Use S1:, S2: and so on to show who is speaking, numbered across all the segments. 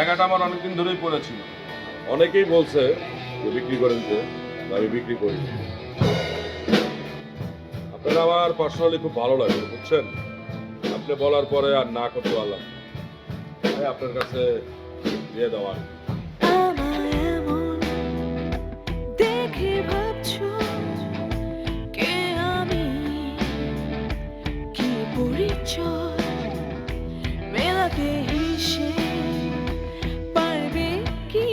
S1: জায়গাটা আমার অনেকদিন ধরেই পড়েছিল।
S2: অনেকেই বলছে যে বিক্রি করেন, যে আমি বিক্রি করি। আপনার আমার পার্সোনালি খুব ভালো লাগে, বুঝছেন? আপনি বলার পরে আর না করতে পারলাম, তাই আপনার কাছে দিয়ে দেওয়া।
S3: আমায় এমন দেখে ভাবছো কে আমি, কি পরিচয় মেলাতে হেসে পারবে কি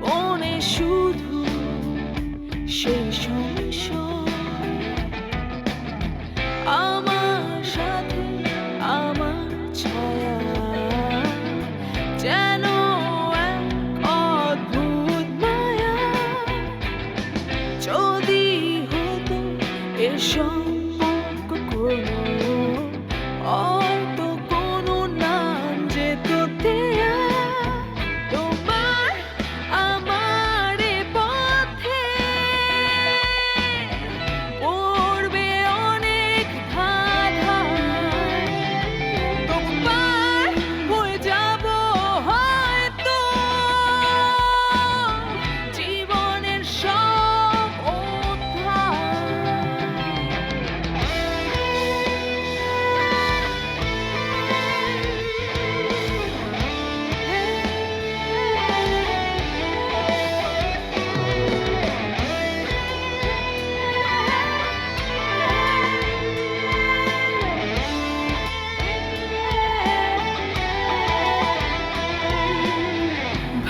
S3: মনে শুধু সেই সংশয়। আমার সাথে আমার ছায়া যেন এক অদ্ভুত মায়া। যদি হতো এ সম্পর্ক কোনো, হয়তো কোনো নাম যেত দেয়া। তোমার আমার এ পথে পড়বে অনেক বাধা, তবু পার হয়ে যাব হয়তো জীবনের সব অধ্যায়।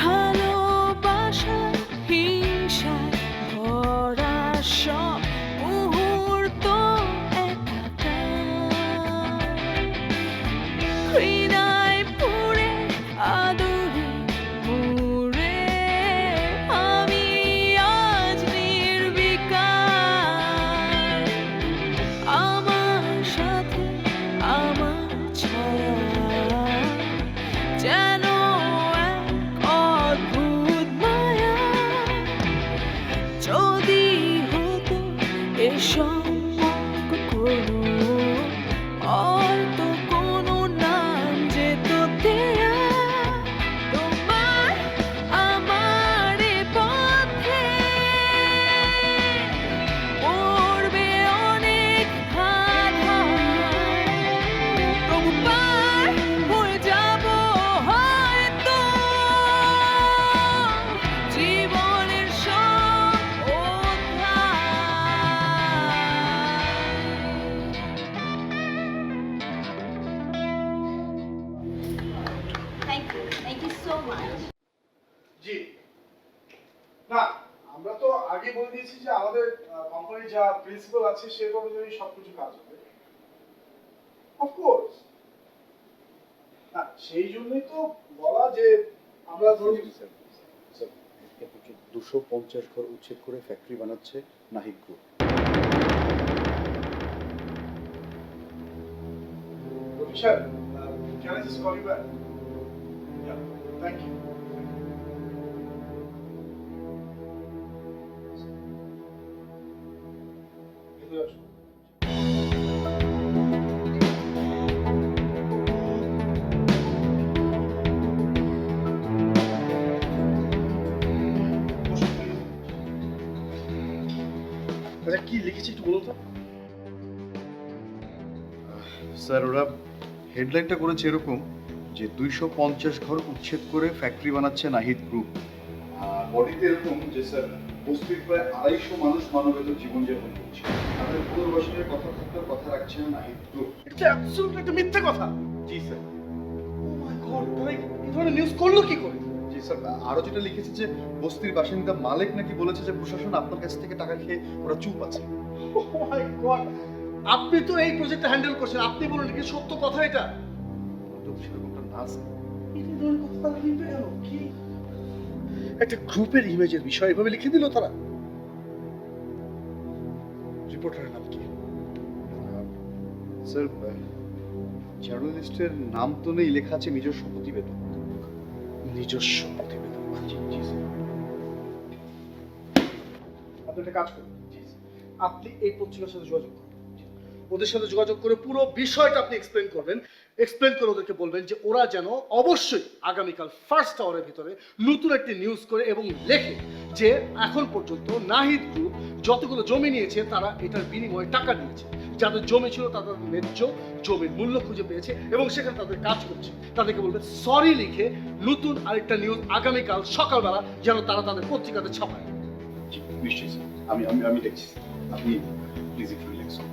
S3: ভালোবাসা হিংসায় ভরা সব মুহূর্ত একাকার। ঘৃণায় পুড়ে আদরে পুড়ে আমি আজ নির্বিকার। আমার সাথে আমার ছায়া যেন এক অদ্ভুত মায়া। যদি হতো এ সম্পর্ক কোনো, হয়তো কোনো নাম যেত দেয়া। তোমার আমার এ পথে পড়বে অনেক বাধা, তবু পার হয়ে যাব হয়তো জীবনের সব
S4: Thank you so much.
S5: জি না, আমরা তো আগে বলে দিয়েছি যে আমাদের কোম্পানির যা প্রিন্সিপাল আছে সে অনুযায়ী সবকিছু কাজ হবে। অফকোর্স না, সেই জন্যই তো বলা যে আমরা ধরুন
S6: 250 ঘর উচ্ছেদ করে ফ্যাক্টরি বানাচ্ছে Nahid group.
S5: Professor, can I just call you back? Yeah, thank you. ভেতরে আসুন। আচ্ছা, কি লিখেছি একটু বলুন তো।
S6: স্যার, ওরা হেডলাইনটা করেছে এরকম যে 250 ঘর উচ্ছেদ করে ফ্যাক্টরি বানাচ্ছে নাহিদ গ্রুপ। আর বডিতে এরকম যে স্যার বস্তির প্রায় 250 মানুষ মানবেতর জীবনযাপন করছে, তাদের পুনর্বাসনের কথা থাকলেও কথা রাখছে না নাহিদ গ্রুপ।
S5: এটা অ্যাবসলিউটলি একটা মিথ্যা কথা।
S6: জি স্যার।
S5: ও মাই গড, তারা এই ধরনের নিউজ করলো কি করে?
S6: জি স্যার, আরো যেটা লিখেছে যে বস্তির বাসিন্দা মালিক নাকি বলেছে যে প্রশাসন আপনার কাছ থেকে টাকা খেয়ে ওরা চুপ আছে।
S5: ও মাই গড, আপনি তো এই প্রজেক্টটা হ্যান্ডেল করছেন, আপনি বলুন কি সত্য কথা এটা?
S6: তো সেরকমটা না স্যার।
S5: এই ধরনের কথা তারা লিখবে কেন? কি একটা গ্রুপের ইমেজের বিষয় এভাবে লিখে দিল তারা? রিপোর্টারের নাম কি?
S6: স্যার, জার্নালিস্টের নাম তো নেই, লেখা আছে নিজস্ব প্রতিবেদন।
S5: নিজস্ব প্রতিবেদন।
S6: জি স্যার।
S5: আপনি একটা কাজ করুন, আপনি এই পত্রিকার সাথে যোগাযোগ করুন, ওদের সাথে যোগাযোগ করে পুরো বিষয়টা আপনি এক্সপ্লেন করবেন এক্সপ্লেন করে ওদেরকে বলবেন যে ওরা যেন অবশ্যই আগামীকাল ফার্স্ট আওয়ারের ভিতরে নতুন একটি নিউজ করে এবং লেখে যে এখন পর্যন্ত নাহিদ গ্রুপ যতগুলো জমি নিয়েছে তারা এটার বিনিময়ে টাকা নিয়েছে, যাদের জমি ছিল তাদের ন্যায্য জমির মূল্য খুঁজে পেয়েছে এবং সেখানে তাদের কাজ করছে। তাদেরকে বলবে সরি লিখে নতুন আরেকটা নিউজ আগামীকাল সকালবেলা যেন তারা তাদের পত্রিকাতে ছাপায়।
S6: জি নিশ্চয়ই স্যার, আমি আমি আমি দেখছি স্যার। আপনি প্লিজ একটু রিল্যাক্স হন।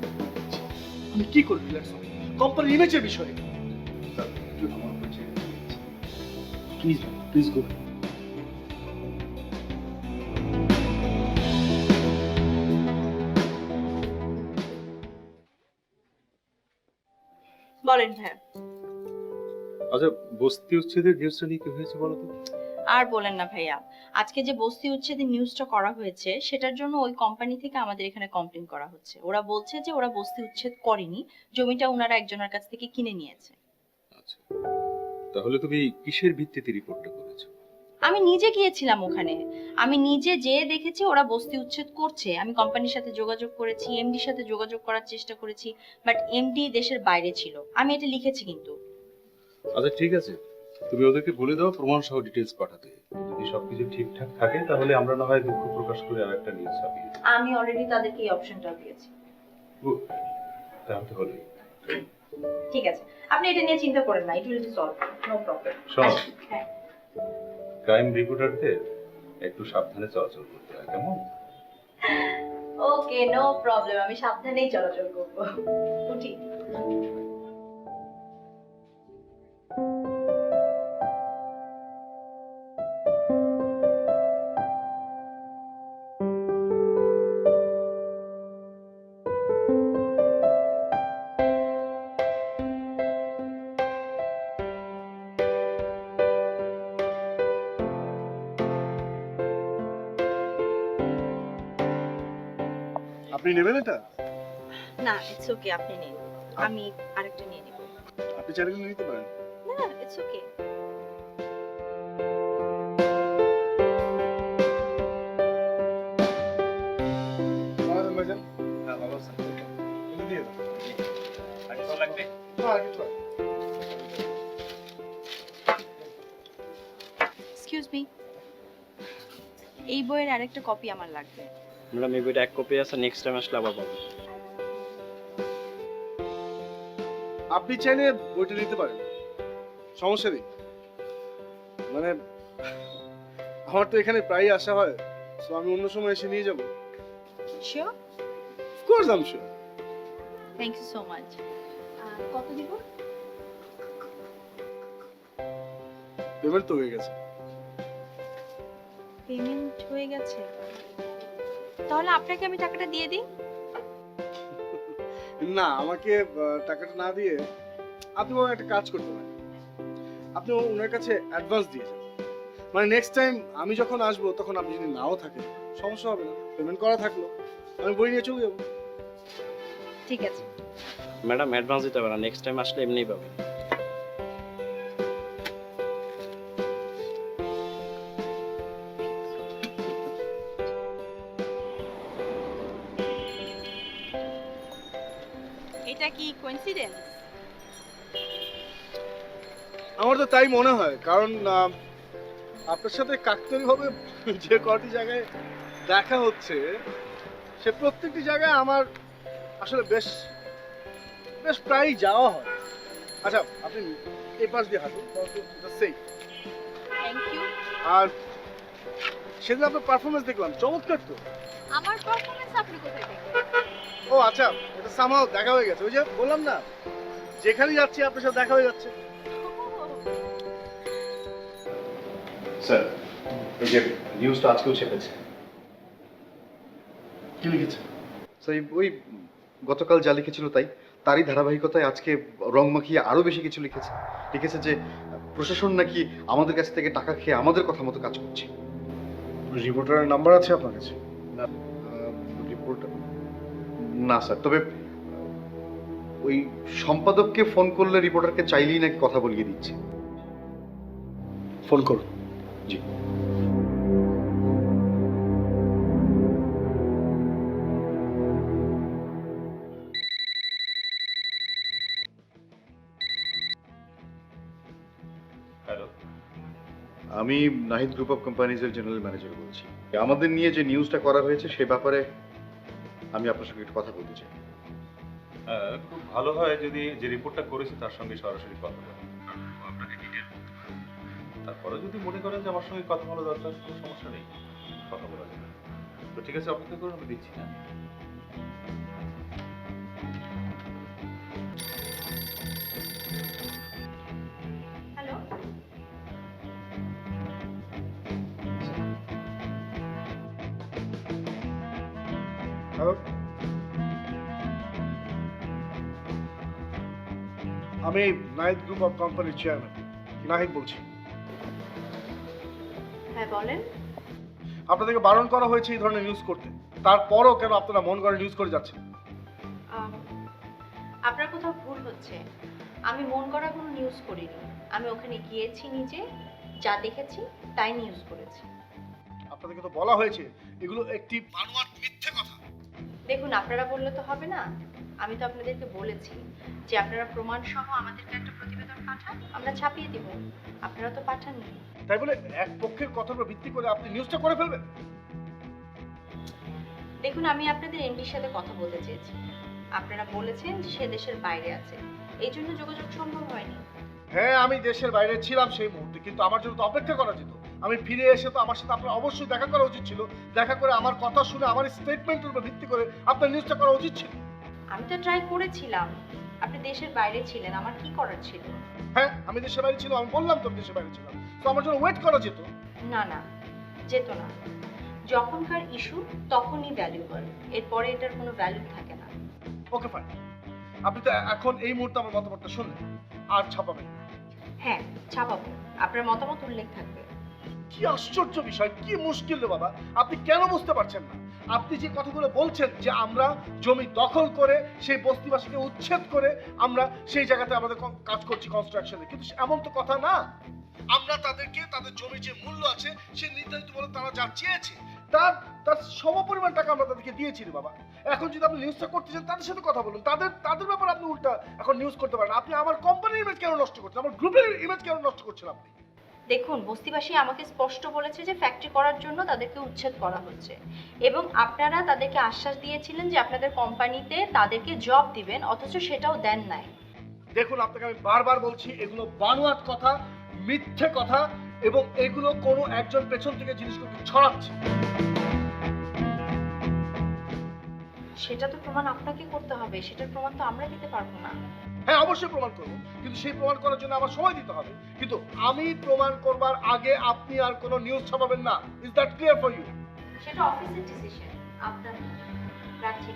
S5: আমি কি করি রিল্যাক্স হবে? কোম্পানির ইমেজের বিষয়ে
S6: স্যার একটু আমার উপর ছেড়ে দিন। Please please go.
S1: বলেন ভাইয়া।
S4: আচ্ছা, বস্তি উচ্ছেদের নিউজটা নিয়ে কি হয়েছে বলো তো?
S1: আর বলেন না ভাইয়া, আজকে যে বস্তি উচ্ছেদের নিউজটা করা হয়েছে সেটার জন্য ওই কোম্পানি থেকে আমাদের এখানে কমপ্লেন করা হচ্ছে। ওরা বলছে যে ওরা বস্তি উচ্ছেদ করেনি, জমিটা ওনারা একজনের কাছ থেকে কিনে নিয়েছে।
S4: আচ্ছা, তাহলে তুমি কিসের ভিত্তিতে রিপোর্টটা করেছো?
S1: আমি নিজে গিয়েছিলাম ওখানে, আমি নিজে যেয়ে দেখেছি ওরা বস্তি উচ্ছেদ করছে। আমি কোম্পানির সাথে যোগাযোগ করেছি, এমডির সাথে যোগাযোগ করার চেষ্টা করেছি, বাট এমডি দেশের বাইরে ছিল। আমি এটা লিখেছি কিন্তু।
S4: আচ্ছা ঠিক আছে, তুমি ওদেরকে বলে দাও প্রমাণ সহ ডিটেলস পাঠাতে। যদি সবকিছু ঠিকঠাক থাকে তাহলে আমরা না হয় দুঃখ প্রকাশ করে আরেকটা নিউজ ছাপিয়ে দিই।
S1: আমি অলরেডি তাদেরকে এই অপশনটা দিয়েছি।
S4: Good. তাহলে হলো।
S1: ঠিক আছে, আপনি এটা নিয়ে চিন্তা করেন না, it will be solve, no problem.
S4: শোনো,
S1: হ্যাঁ,
S4: ক্রাইম রিপোর্টারদের একটু সাবধানে চলাচল করতে হয়, কেমন?
S1: ওকে, নো প্রবলেম, আমি সাবধানেই চলাচল করব। উঠি।
S5: আপনি নেবেন এটা?
S1: না, ইটস ওকে, আপনি নিন, আমি আরেকটা নিয়ে নিব।
S5: আপনি চাইলে নিতে পারেন।
S1: না, ইটস ওকে।
S5: ভালো আছেন ভাইজান? হ্যাঁ ভালো আছেন। এটা দিয়ে দাও। আর কিছু লাগবে? না, আর কিছু লাগবে না।
S1: এক্সকিউজ মি, এই বইয়ের আরেকটা কপি আমার লাগবে।
S7: ম্যাডাম এই বইটা এক কপি আছে, নেক্সট টাইম আসলে আবার পাবো।
S5: আপনি চাইলে বইটা নিতে পারেন, সমস্যা নেই। মানে আমার তো এখানে প্রায়ই আসা হয়, সো আমি অন্য সময় এসে নিয়ে যাবো।
S1: Sure?
S5: Of course I am sure.
S1: Thank you so much. কত দিব?
S5: পেমেন্ট তো হয়ে গেছে।
S1: পেমেন্ট হয়ে গেছে? তাহলে আপনাকে আমি টাকাটা দিয়ে দিই।
S5: না, আমাকে টাকাটা না দিয়ে আপনি বরং একটা কাজ করতে পারেন। আপনি ওনার কাছে অ্যাডভান্স দিয়ে যান, মানে নেক্সট টাইম আমি যখন আসবো তখন আপনি যদি নাও থাকেন সমস্যা হবে না, পেমেন্ট করা থাকলো, আমি বই নিয়ে চলে যাবো।
S1: ঠিক আছে।
S7: ম্যাডাম অ্যাডভান্স দিতে হবে না, নেক্সট টাইম আসলে এমনিই পাবেন।
S1: এটা কি কোইন্সিডেন্স?
S5: আমার তো তাই মনে হয়, কারণ আপনার সাথে কাকতালীয়ভাবে যে কটি জায়গায় দেখা হচ্ছে সে প্রত্যেকটি জায়গায় আমার আসলে বেশ বেশ প্রায়ই যাওয়া হয়। আচ্ছা, আপনি এই পাশ দিয়ে হাঁটুন, সেই।
S1: Thank you.
S5: আর সেদিন আপনার পারফরমেন্স দেখলাম, চমৎকার তো।
S1: আমার পারফরম্যান্স আপনি কোথায় দেখলেন?
S5: ও আচ্ছা, এটা সামহাও দেখা হয়ে গেছে। ওই যে বললাম না, যেখানে যাচ্ছি আপনার সাথে দেখা হয়ে যাচ্ছে।
S6: স্যার এই যে নিউজটা আজকেও ছেপেছে।
S5: কি লিখেছে?
S6: স্যার ওই গতকাল যা লিখেছিল তারই ধারাবাহিকতায় আজকে রং মাখিয়ে আরো বেশি কিছু লিখেছে যে প্রশাসন নাকি আমাদের কাছ থেকে টাকা খেয়ে আমাদের কথা মতো কাজ করছে।
S5: রিপোর্টারের নাম্বার আছে আপনার কাছে?
S6: রিপোর্টার না স্যার, তবে ওই সম্পাদককে ফোন করলে রিপোর্টারকে চাইলেই নাকি কথা বলিয়ে দিচ্ছে।
S5: ফোন করুন।
S6: জি। আমি নাহিদ গ্রুপ অফ কোম্পানিজের জেনারেল ম্যানেজার বলছি। আমাদের নিয়ে যে নিউজটা করা হয়েছে সে ব্যাপারে আমি আপনার সঙ্গে একটু কথা বলতে চাই।
S4: খুব ভালো হয় যদি যে রিপোর্টটা করেছি তার সঙ্গে সরাসরি কথা বলেন, আপনাকে ডিটেল তারপরে যদি মনে করেন যে আমার সঙ্গে কথা বলা দরকার, কোনো সমস্যা নেই, কথা বলা যাবে। তো ঠিক আছে, অপেক্ষা করুন, আমি দিচ্ছি। হ্যাঁ,
S1: হ্যালো,
S5: আমি নাহিদ গ্রুপ অফ কোম্পানির চেয়ারম্যান নাহিদ বলছি।
S1: হ্যাঁ বলেন।
S5: আপনাদেরকে বারণ করা হয়েছে এই ধরনের নিউজ করতে, তারপরও কেন আপনারা মন করে নিউজ করে যাচ্ছেন?
S1: আপনার কোথাও ভুল হচ্ছে। আমি মন করা কোনো নিউজ করিনি। আমি ওখানে গিয়েছি, নিজে যা দেখেছি তাই নিউজ করেছি।
S5: আপনাদেরকে তো বলা হয়েছে এগুলো একটি বানোয়াট মিথ্যে কথা।
S1: দেখুন, আপনারা বললে তো হবে না। আমি তো আপনাদেরকে বলেছি যে আপনারা প্রমাণ সহ আমাদেরকে একটা প্রতিবেদন পাঠান, আমরা ছাপিয়ে দিব। আপনারা তো পাঠাননি।
S5: তাই বলে এক পক্ষের কথার উপর ভিত্তি করে আপনি নিউজটা করে ফেলবেন?
S1: দেখুন, আমি আপনাদের এমডির সাথে কথা বলতে চেয়েছি। আপনারা বলেছেন যে সে দেশের বাইরে আছে, এই জন্য যোগাযোগ সম্ভব হয়নি।
S5: হ্যাঁ, আমি দেশের বাইরে ছিলাম সেই মুহূর্তে, কিন্তু আমার জন্য তো অপেক্ষা করা যেত। আমি ফিরে এসে তো আমার সাথে আপনার অবশ্যই দেখা করা উচিত ছিল। দেখা করে আমার কথা শুনে আমার স্টেটমেন্টের উপর ভিত্তি করে আপনার নিউজটা করা উচিত ছিল।
S1: আমি তো ট্রাই করেছিলাম। আপনি দেশের বাইরে ছিলেন, আমার কি করার ছিল?
S5: হ্যাঁ, আমি দেশের বাইরে ছিলাম, আমি বললাম তো আমি দেশের বাইরে ছিলাম, তো আমার জন্য ওয়েট করা যেত।
S1: না না, যেত না। যখনকার ইস্যু তখনই ভ্যালুয়েবল, এরপরে এটার কোনো ভ্যালু থাকে না।
S5: ওকে ফাইন, আপনি তো এখন এই মুহূর্তে আমার মতামতটা শুনলেন, আর ছাপাবেন না।
S1: হ্যাঁ, ছাপাবো, আপনার মতামত উল্লেখ থাকবে।
S5: কি আশ্চর্য বিষয়, কি মুশকিল রে বাবা, আপনি কেন বুঝতে পারছেন না? আপনি যে কথাগুলো বলছেন যে আমরা জমি দখল করে সেই বস্তিবাসীকে উচ্ছেদ করে আমরা সেই জায়গাতে আমাদের কাজ করছি কনস্ট্রাকশনে, কিন্তু এমন তো কথা না। আমরা তাদেরকে তাদের জমির যে মূল্য আছে সে নির্ধারিত বলে তারা যা চেয়েছে তার তার সমপরিমাণ টাকা আমরা তাদেরকে দিয়েছি রে বাবা। এখন যদি আপনি নিউজটা করতে চান তাদের সাথে কথা বলুন, তাদের ব্যাপারে আপনি উল্টা এখন নিউজ করতে পারেন। আপনি আমার কোম্পানির ইমেজ কেন নষ্ট করছেন, আমার গ্রুপের ইমেজ কেন নষ্ট করছেন আপনি?
S1: দেখুন, বস্তিবাসী আমাকে স্পষ্ট বলেছে যে ফ্যাক্টরি করার জন্য তাদেরকে উচ্ছেদ করা হচ্ছে, এবং আপনারা তাদেরকে আশ্বাস দিয়েছিলেন যে আপনাদের কোম্পানিতে তাদেরকে জব দিবেন, অথচ সেটাও দেন নাই।
S5: দেখুন, আপনাকে আমি বারবার বলছি এগুলো বানোয়াট কথা, মিথ্যে কথা, এবং এগুলো কোনো একজন পেছন থেকে জিনিসগুলো ছড়াচ্ছে।
S1: সেটা তো প্রমাণ আপনাকে করতে হবে, সেটার প্রমাণ তো আমরা দিতে পারবো না।
S5: হ্যাঁ, অবশ্যই প্রমাণ করবো, কিন্তু সেই প্রমাণ করার জন্য আমার সময় দিতে হবে। কিন্তু আমি প্রমাণ করবার আগে আপনি আর কোনো নিউজ ছাপাবেন না। Is that clear for you?
S1: সেটা অফিসের ডিসিশন, আপনার না। রাখছি।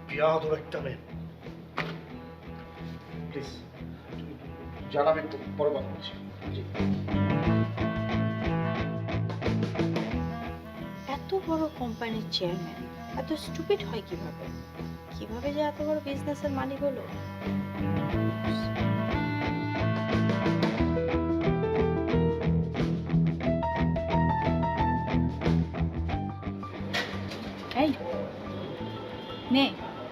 S5: বিয়াদব একটা মেয়ে। প্লিজ জানাবেন, পরে কথা বলছি।
S1: এত বড় কোম্পানির চেয়ারম্যান এত স্টুপিড হয় কিভাবে? কিভাবে যে এত বড় বিজনেসের মালিক হলো?
S8: এই নে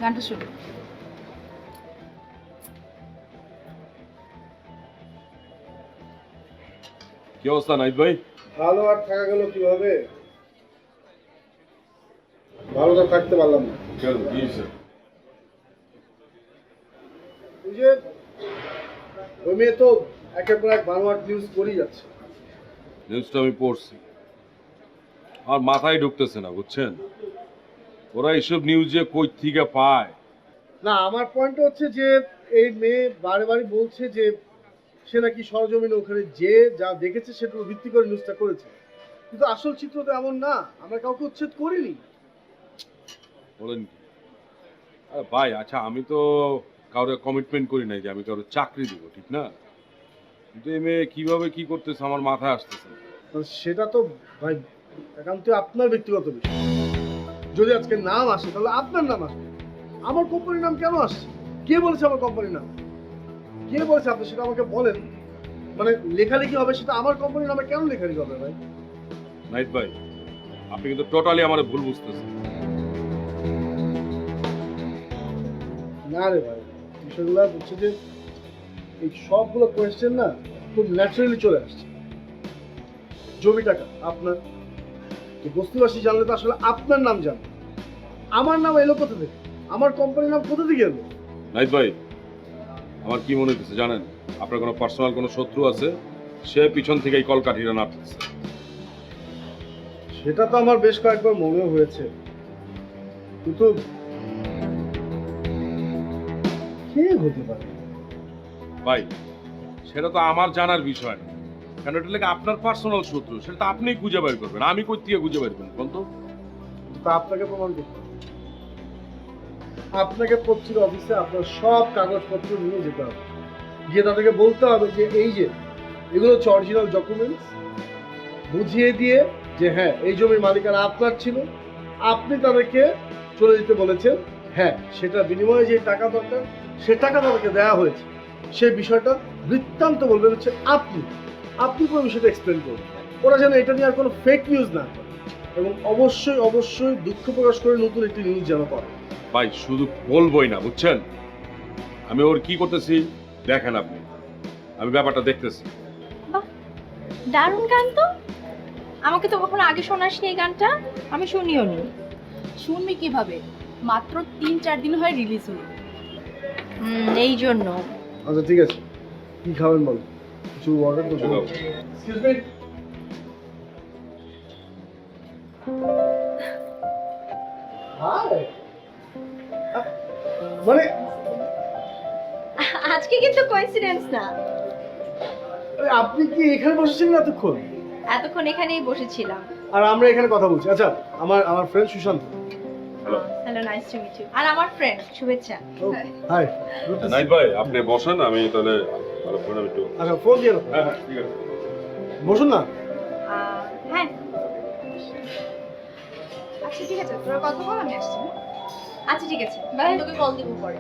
S8: গানটা শুরু।
S2: কি অবস্থা নাহিদ ভাই?
S5: ভালো আর থাকা গেল কিভাবে? ভালো তো থাকতে পারলাম না।
S2: কেন, কি হয়েছে?
S5: ওই যে ওই মেয়ে তো একের পর এক বানোয়াট নিউজ করেই যাচ্ছে।
S2: নিউজটা আমি পড়ছি, আমার মাথায় ঢুকতেছে না, বুঝছেন? ওরা এইসব নিউজ যে কই থেকে পায়।
S5: না, আমার পয়েন্ট হচ্ছে যে এই মেয়ে বারে বারে বলছে যে সে নাকি সরজমিনে ওখানে যে যা দেখেছে সেটার ভিত্তি করে নিউজটা করেছে, কিন্তু আসল চিত্র তো এমন না। আমরা কাউকে উচ্ছেদ করিনি।
S2: বলেন কি? আরে ভাই, আচ্ছা আমি তো কাউরে কমিটমেন্ট করি নাই যে আমি কাউরে চাকরি দিব, ঠিক না? কিন্তু এই মেয়ে কিভাবে কি করতেছে আমার মাথায় আসতেছে না।
S5: সেটা তো ভাই একান্ত আপনার ব্যক্তিগত বিষয়। যদি আজকে নাম আসে তাহলে আপনার নাম আসবে, আমার কোম্পানির নাম কেন আসছে? কে বলেছে আমার কোম্পানির নাম? কে বলেছে? আপনি সেটা আমাকে বলেন। মানে লেখালেখি হবে সেটা আমার কোম্পানির নামে কেন লেখালেখি হবে ভাই?
S2: নাহিদ ভাই, আপনি কিন্তু টোটালি আমার ভুল বুঝতেছেন।
S5: না রে ভাই, বিষয়গুলো হচ্ছে যে এই সবগুলো কোয়েশ্চেন না খুব ন্যাচারালি চলে আসছে। জমি টাকা আপনার, তো বস্তিবাসী জানলে তো আসলে আপনার নাম জানবে। আমার নাম এলো কোথা থেকে, আমার কোম্পানির নাম কোথা থেকে এলো?
S2: নাহিদ ভাই, আমার কি মনে হচ্ছে জানেন, আপনার কোনো পার্সোনাল কোনো শত্রু আছে, সে পিছন থেকে এই কলকাঠিটা নাড়তেছে।
S5: সেটা তো আমার বেশ কয়েকবার মনে হয়েছে, কিন্তু কে হতে পারে?
S2: ভাই, সেটা তো আমার জানার বিষয় না, কারণ এটা লেগে আপনার পার্সোনাল শত্রু, সেটা তো আপনিই খুঁজে বের করবেন, আমি কই থেকে খুঁজে বের করবেন বলতো?
S5: তা আপনাকে প্রমাণ করতে হবে। আপনাকে পত্রিকা অফিসে আপনার সব কাগজপত্র নিয়ে যেতে হবে, গিয়ে তাদেরকে বলতে হবে যে এই যে এগুলো হচ্ছে অরিজিনাল ডকুমেন্টস, বুঝিয়ে দিয়ে যে হ্যাঁ এই জমির মালিকানা আপনার ছিল, আপনি তাদেরকে চলে যেতে বলেছেন, হ্যাঁ সেটার বিনিময়ে যে টাকা দরকার সে টাকা তাদেরকে দেওয়া হয়েছে, সেই বিষয়টা বৃত্তান্ত বলবেন হচ্ছে আপনি পুরো বিষয়টা এক্সপ্লেন করবেন। ওরা যেন এটা নিয়ে আর কোনো ফেক নিউজ না করে, এবং অবশ্যই অবশ্যই দুঃখ প্রকাশ করে নতুন একটি নিউজ যেন করে।
S2: ভাই শুধু বলবোই না, বুঝছেন, আমি ওর কি করতেছি দেখেন আপনি, আমি ব্যাপারটা দেখতেছি।
S1: দারুণ গান তো, আমাকে তো কখনো আগে শোনাসনি এই গানটা, আমি শুনিও নি।
S8: শুনবি কিভাবে, মাত্র 3-4 দিন হয় রিলিজ হলো।
S1: এই জন্য।
S5: আচ্ছা ঠিক আছে, কি খাবেন বল, কিছু অর্ডার করতে
S2: চলো।
S5: Excuse me. হাই, মানে
S1: আজকে কিন্তু কোইন্সিডেন্স না,
S5: আপনি কি এখানে বসেছিলেন এতক্ষণ?
S1: এতক্ষণ এখানেই বসেছিলাম।
S5: আর আমরা এখানে কথা বলছি। আচ্ছা, আমার friend Sushant.
S1: Hello, nice to meet you. আর আমার ফ্রেন্ড শুভেচ্ছা।
S5: হাই।
S2: নাহিদ ভাই, আপনি বসেন, আমি তাহলে ভালো করে একটু।
S5: আচ্ছা ফোন দিয়ে রাখো।
S2: হ্যাঁ হ্যাঁ, ঠিক আছে।
S5: বসুন না।
S1: হ্যাঁ
S8: আচ্ছা ঠিক আছে, তোরা কথা বল, আমি আসছি।
S1: আচ্ছা ঠিক আছে, বাই। তোকে কল দিব পরে।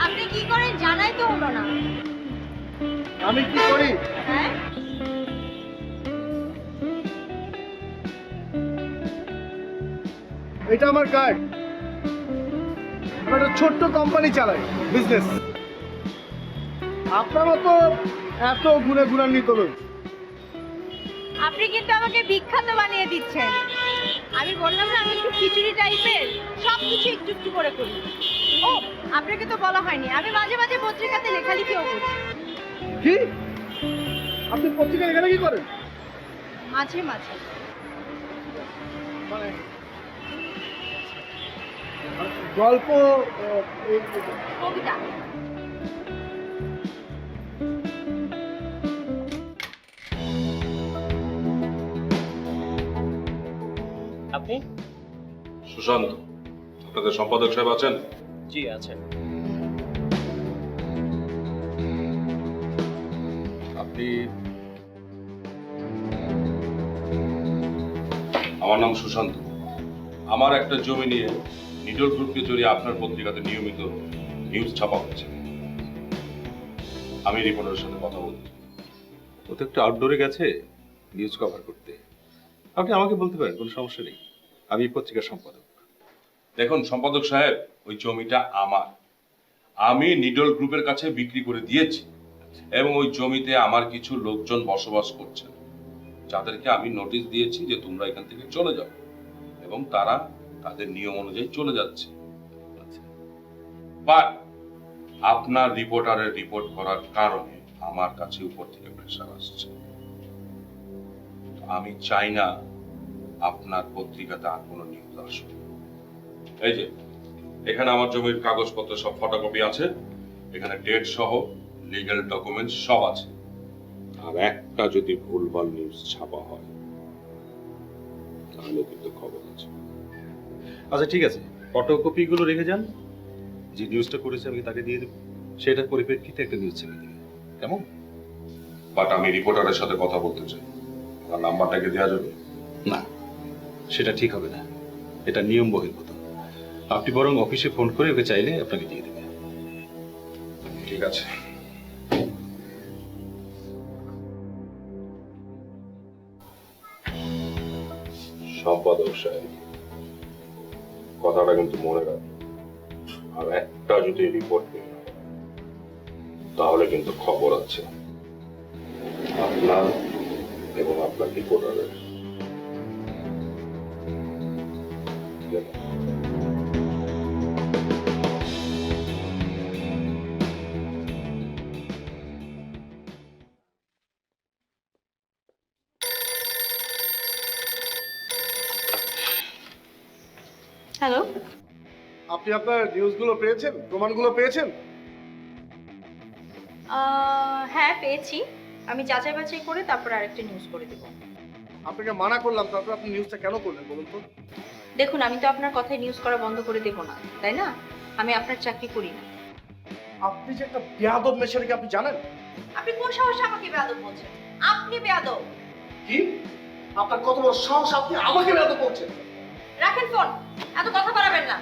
S1: আপনি কি করেন জানাই তো হলো না।
S5: আমি কি করি?
S1: হ্যাঁ,
S5: এটা আমার কার্ড। আমি একটা ছোট্ট কোম্পানি চালাই, বিজনেস। আপনার মতো এত গুণে গুণান্বিত নই।
S1: আপনি কিন্তু আমাকে বিখ্যাত বানিয়ে দিচ্ছেন। আমি বললাম না আমি একটু খিচুড়ি টাইপের, সব কিছু একটু একটু করে করি। ও, আপনাকে তো বলা হয়নি, আমি মাঝে মাঝে পত্রিকাতে লেখালেখিও করি।
S5: কি? আপনি পত্রিকা এখানে কি করেন?
S1: মাঝে মাঝে।
S5: মানে গল্প,
S1: কবিতা।
S7: আপনি?
S2: সুশান্ত, আপনাদের সম্পাদক সাহেব আছেন?
S7: জি আছেন।
S2: আপনি? আমার নাম সুশান্ত। আমার একটা জমি নিয়ে নিডল গ্রুপকে জড়িয়ে আপনার পত্রিকাতে নিয়মিত নিউজ ছাপা হচ্ছে। আমি রিপোর্টারের সাথে কথা বলছি।
S4: ও তো একটু আউটডোরে গেছে নিউজ কভার করতে। আপনি আমাকে বলতে পারেন, কোনো সমস্যা নেই, আমি এই পত্রিকার সম্পাদক।
S2: দেখুন সম্পাদক সাহেব, ওই জমিটা আমার, আমি নিডল গ্রুপের কাছে বিক্রি করে দিয়েছি, এবং ওই জমিতে আমার কিছু লোকজন বসবাস করছে, যাদেরকে আমি নোটিশ দিয়েছি যে তোমরা এখান থেকে চলে যাও, এবং তারা তাদের নিয়ম অনুযায়ী চলে যাচ্ছে। বাট আপনার রিপোর্টারের রিপোর্ট করার কারণে আমার কাছে উপর থেকে প্রেশার আসছে। আমি চাই না আপনার পত্রিকাতে আর কোনো নিউজ আসুক। এই যে এখানে আমার জমির কাগজপত্র সব ফটোকপি আছে, এখানে ডেট সহ লিগ্যাল ডকুমেন্টস সব আছে, আর একটা যদি ভুলভাল নিউজ ছাপা হয় তাহলে কিন্তু খবর আছে।
S4: আচ্ছা ঠিক আছে, ফটোকপিগুলো রেখে যান, যে নিউজটা করেছে আমি তাকে দিয়ে দেবো, সেটার পরিপ্রেক্ষিতে একটা নিউজ ছেপে দেবে, কেমন?
S2: বাট আমি রিপোর্টারের সাথে কথা বলতে চাই, আমার নাম্বারটাকে দেওয়া যাবে?
S4: না, সেটা ঠিক হবে না, এটা নিয়ম বহির্ভূত। আপনি বরং অফিসে ফোন করে ওকে চাইলে আপনাকে দিয়ে দেবে।
S2: ঠিক আছে। অফিসার সাহেব, কথাটা কিন্তু মনে রাখ। আর একটা যদি রিপোর্ট নেই, তাহলে কিন্তু খবর আছে আপনার এবং আপনার রিপোর্টারের।
S1: হ্যালো,
S5: আপনি আপনার নিউজগুলো পেয়েছেন, প্রমাণগুলো পেয়েছেন?
S1: হ্যাঁ পেয়েছি। আমি যাচাই বাছাই করে তারপর আরেকটা নিউজ করে দেবো।
S5: আপনাকে মানা করলাম, তারপর আপনি নিউজটা কেন করলেন বলুন তো?
S1: দেখুন, আমি তো আপনার কথায় নিউজ করা বন্ধ করে দেবো না, তাই না? আমি আপনার চাকরি করি না।
S5: আপনি যে একটা বেয়াদব মেশারিকে আপনি জানেন?
S1: আপনি কোন সাহসে আমাকে বেয়াদব বলছেন? আপনি বেয়াদব।
S5: কি? আপনার কত বড় সাহস, আপনি আমাকে বেয়াদব বলছেন?
S1: রাখেন ফোন, এত কথা বাড়াবেন না।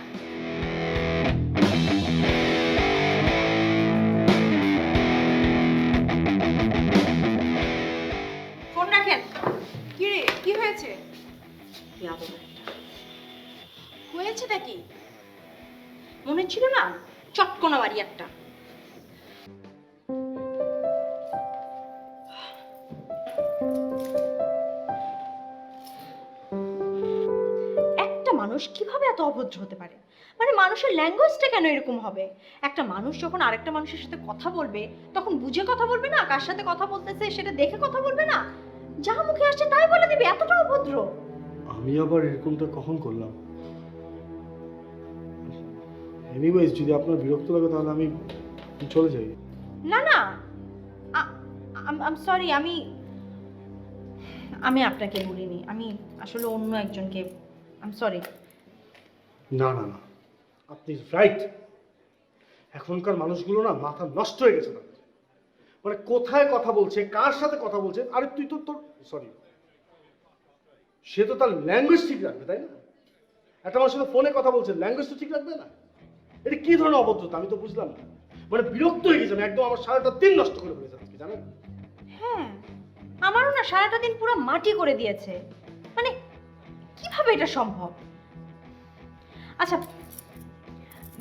S1: ফোন রাখেন।
S8: কি রে, কি হয়েছে?
S1: বেয়াদব একটা।
S8: হয়েছেটা কি?
S1: মনে ছিল না, চটকনা বাড়ি একটা। একটা মানুষ কিভাবে এত অভদ্র হতে পারে? মানে মানুষের ল্যাঙ্গুয়েজটা কেন এরকম হবে? একটা মানুষ যখন আরেকটা মানুষের সাথে কথা বলবে তখন বুঝে কথা বলবে না, কার সাথে কথা বলতেছে সেটা দেখে কথা বলবে না, যা মুখে আসছে তাই বলে দিবে, এতটা অভদ্র।
S5: আমি আবার এরকমটা কখন করলাম? এনিওয়েজ, যদি আপনার বিরক্ত লাগে তাহলে আমি চলে যাই।
S1: না না, আম সরি, আমি আপনাকে বলিনি, আমি আসলে অন্য একজনকে। আম সরি।
S5: না না না, আপনি রাইট। এখনকার মানুষগুলো না মাথা নষ্ট হয়ে গেছে তাদের। মানে কোথায় কথা বলছে, কার সাথে কথা বলছে, আরে তুই তো তোর সরি, সে তো তার ল্যাঙ্গুয়েজ ঠিক রাখবে, তাই না? একটা মানুষের সাথে ফোনে কথা বলছে, ল্যাঙ্গুয়েজ তো ঠিক রাখবে না? এটা কি ধরনের অভদ্রতা আমি তো বুঝলাম না। মানে বিরক্ত হয়ে গেছে, একদম আমার সারাটা দিন নষ্ট করে ফেলেছে আজকে, জানেন?
S1: হ্যাঁ, আমারও না সারাটা দিন পুরো মাটি করে দিয়েছে। মানে কিভাবে এটা সম্ভব? আচ্ছা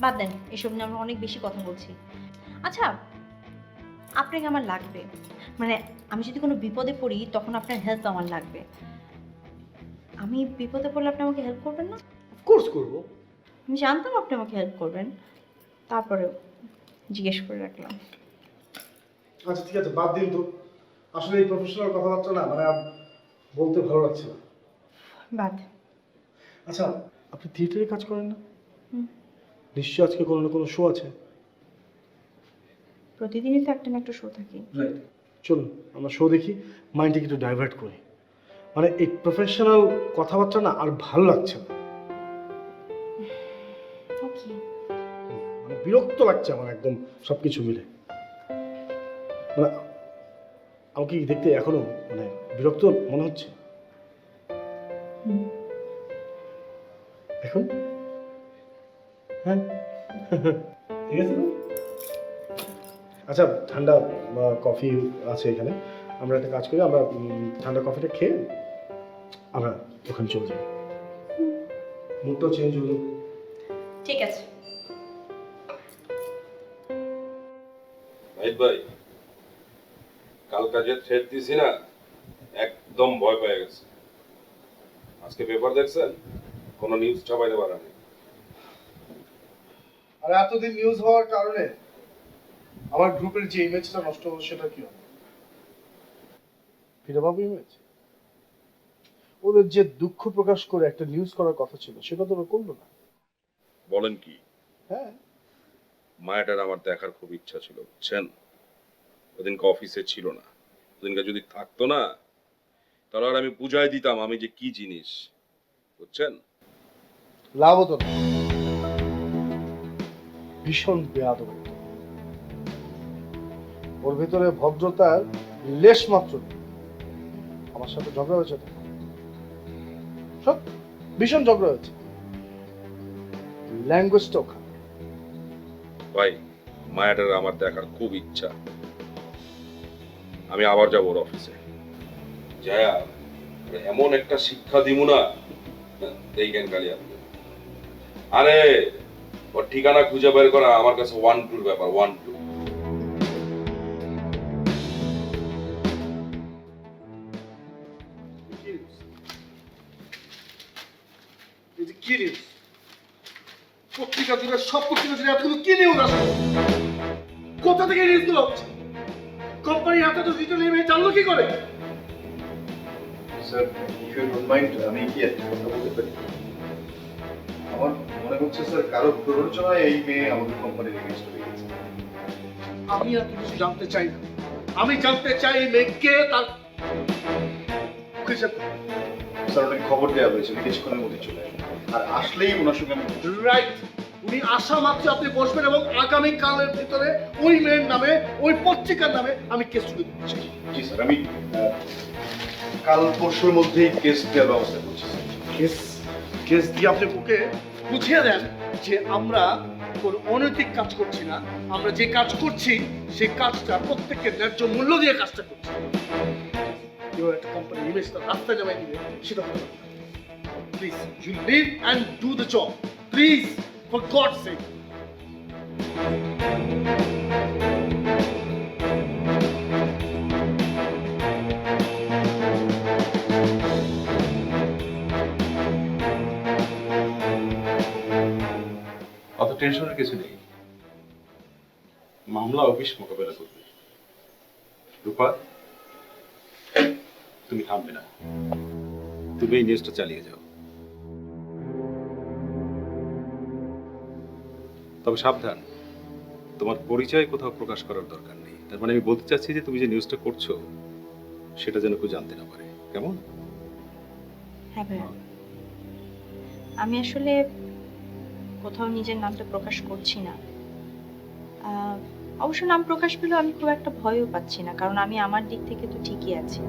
S1: বাদ দেন, এসব নিয়ে আমরা অনেক বেশি কথা বলছি। আচ্ছা, আপনাকে আমার লাগবে, মানে আমি যদি কোনো বিপদে পড়ি তখন আপনার হেল্প আমার লাগবে। আমি বিপদে পড়লে আপনি আমাকে হেল্প করবেন না?
S5: কোর্স করবো।
S1: আমি জানতাম আপনি আমাকে হেল্প করবেন, তারপরে জিজ্ঞেস করে রাখলাম।
S5: আচ্ছা ঠিক আছে, বাদ দিন তো। আসলে এই প্রফেশনাল কথাবার্তা না মানে আর বলতে ভালো লাগছে না।
S1: বাদ।
S5: আচ্ছা, আপনি থিয়েটারে কাজ করেন না?
S1: হুম।
S5: নিশ্চয়ই আজকে কোনো না কোনো শো আছে।
S1: প্রতিদিনই তো একটা না একটা শো থাকে।
S5: রাইট, চলুন আমরা শো দেখি, মাইন্ডটাকে একটু ডাইভার্ট করি। মানে এই প্রফেশনাল কথাবার্তা না আর ভালো লাগছে না।
S1: ওকে।
S5: মানে বিরক্ত লাগছে আমার একদম সব কিছু মিলে। মানে আমাকে কি দেখতে এখনো মানে বিরক্ত মনে হচ্ছে? এখন হ্যাঁ ঠিক আছে। আচ্ছা, ঠান্ডা কফি আছে এখানে, আমরা একটা কাজ করি, আমরা ঠান্ডা কফিটা খেয়ে আমরা ওখানে চলে যাই, মুডটাও চেঞ্জ হলো।
S1: ঠিক আছে।
S2: নাহিদ ভাই, কালকা যে থ্রেট দিছি না, একদম ভয় পেয়ে গেছে। আজকে পেপার দেখছেন, কোনো নিউজ ছাপাইতে পারেনি।
S5: আর এতদিন নিউজ হওয়ার কারণে আমার গ্রুপের যে ইমেজটা নষ্ট হলো সেটা কি হবে? ফিরে পাবো ইমেজ? ওদের যে দুঃখ প্রকাশ করে একটা নিউজ করার কথা ছিল সেটা তো ওরা করলো না।
S2: বলেন কি?
S5: হ্যাঁ,
S2: মায়াটার আমার দেখার খুব ইচ্ছা ছিল, বুঝছেন? ওদিনকে অফিসে ছিল না, ওদিনকে যদি থাকতো না তাহলে আর আমি বুঝাই দিতাম আমি যে কি জিনিস, বুঝছেন?
S5: লাভ হতো না। ভীষণ বেয়াদব। ওর ভেতরে ভদ্রতার লেশ মাত্র নেই। আমার সাথে ঝগড়া হয়েছে তো, সত্যি ভীষণ ঝগড়া হয়েছে। ল্যাঙ্গুয়েজটাও খারাপ।
S2: ভাই, মায়াটার আমার দেখার খুব ইচ্ছা। আমি আবার যাবো ওর অফিসে, যায়া এমন একটা শিক্ষা দিব না দেখেন খালি আপনি। আরে ওর ঠিকানা খুঁজে বের করা আমার কাছে 1-2 ব্যাপার 1-2।
S5: এই যে কি নিউজ? পত্রিকা জুড়ে সব পত্রিকা জুড়ে এতগুলো কি নিউজ আসে? কোথা থেকে নিউজগুলো হচ্ছে? কোম্পানির হাতে তো রিটার্ন ইমেল জানলো কি করে?
S6: Sir if you don't mind আমি কি একটা কথা বলতে পারি? আমার মনে হচ্ছে স্যার কারো প্ররোচনায় এই মেয়ে আমাদের কোম্পানির এগেইনস্ট হয়ে গেছে।
S5: আমি আর কিছু জানতে চাই না। আমি জানতে চাই এই মেয়ে কে, তার হিসাব করুন।
S6: স্যার ওনাকে খবর দেওয়া হয়েছে, উনি কিছুক্ষণের মধ্যে চলে আসবেন। আর আসলেই ওনার সঙ্গে আমি
S5: রাইট, উনি আসা মাত্র আপনি বসবেন এবং আগামী কালের ভিতরে ওই মেয়ের নামে, ওই পত্রিকার নামে আমি কেস তুলে দিচ্ছি।
S6: জি স্যার আমি কাল পরশুর মধ্যেই কেস দেওয়ার ব্যবস্থা করছি স্যার।
S5: কেস কেস দিয়ে আপনি ওকে বুঝিয়ে দেন যে আমরা কোনো অনৈতিক কাজ করছি না, আমরা যে কাজ করছি সেই কাজটা প্রত্যেকের ন্যায্য মূল্য দিয়ে কাজটা করছি। কেউ একটা কোম্পানি ইমেজটা রাস্তায় নামাই দিবে সেটা হতে পারে না। Please you leave and do the job, please, for God's sake.
S4: অত টেনশনের কিছু নেই, মামলা অফিস মোকাবেলা করবে। রূপা তুমি থামবে না, তুমি এই নিউজটা চালিয়ে যাও। তবে সাবধান, তোমার পরিচয় কোথাও প্রকাশ করার দরকার নেই। তার মানে আমি বলতে চাচ্ছি যে তুমি যে নিউজটা করছো সেটা যেন কেউ জানতে না পারে, কেমন?
S1: হ্যাঁ ভাইয়া, আমি আসলে কোথাও নিজের নামটা প্রকাশ করছি না। অবশ্য নাম প্রকাশ পেলেও আমি খুব একটা ভয়ও পাচ্ছি না, কারণ আমি আমার দিক থেকে তো ঠিকই আছি।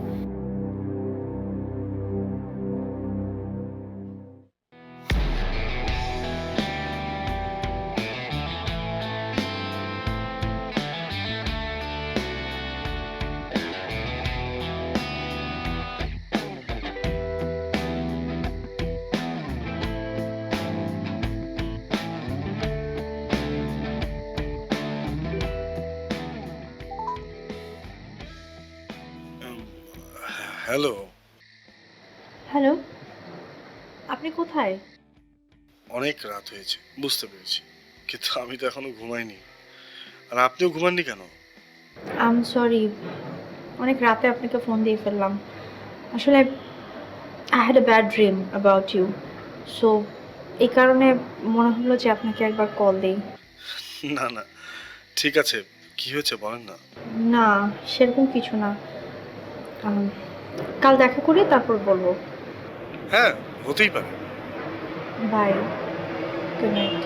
S9: হ্যালো,
S1: হ্যালো, আপনি কোথায়?
S9: অনেক রাত হয়েছে বুঝতে পেরেছি, কিন্তু আমি তো এখনো ঘুমাইনি। আর আপনিও ঘুমাননি কেন?
S1: আই এম সরি, অনেক রাতে আপনাকে ফোন দিয়ে ফেললাম। আসলে I had a bad dream about you, so এই কারণে মনে হলো যে আপনাকে একবার কল দেই।
S9: না না, ঠিক আছে, কি হয়েছে বলেন না।
S1: না, সেরকম কিছু না। কাল দেখা করি তারপর বলবো।
S9: হ্যাঁ, হতেই পারে।
S1: Bye, good night.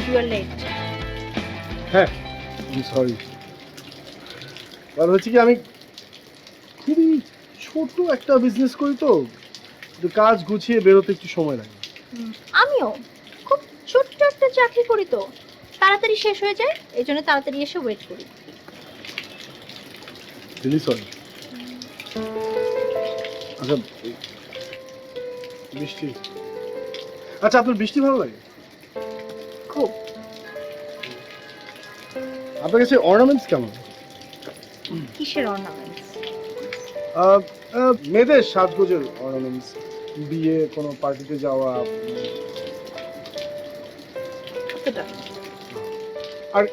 S1: You are late.
S5: হ্যাঁ, সরি। কারণ হচ্ছে কি, আমি খুবই ছোট একটা বিজনেস করি তো, একটু কাজ গুছিয়ে বেরোতে একটু সময় লাগে।
S8: আমিও খুব ছোট্ট একটা চাকরি করি তো, তাড়াতাড়ি শেষ হয়ে যায়, এই জন্য তাড়াতাড়ি এসে ওয়েট করি।
S5: Really sorry. আচ্ছা, বৃষ্টি, আচ্ছা আপনার বৃষ্টি ভালো লাগে?
S8: খুব।
S5: আপনার কাছে অর্নামেন্টস কেমন?
S8: কিসের অর্নামেন্টস?
S5: মেয়েদের সাজগোজের অর্নামেন্টস, বিয়ে কোনো পার্টিতে যাওয়া,
S8: কতটা?
S5: আর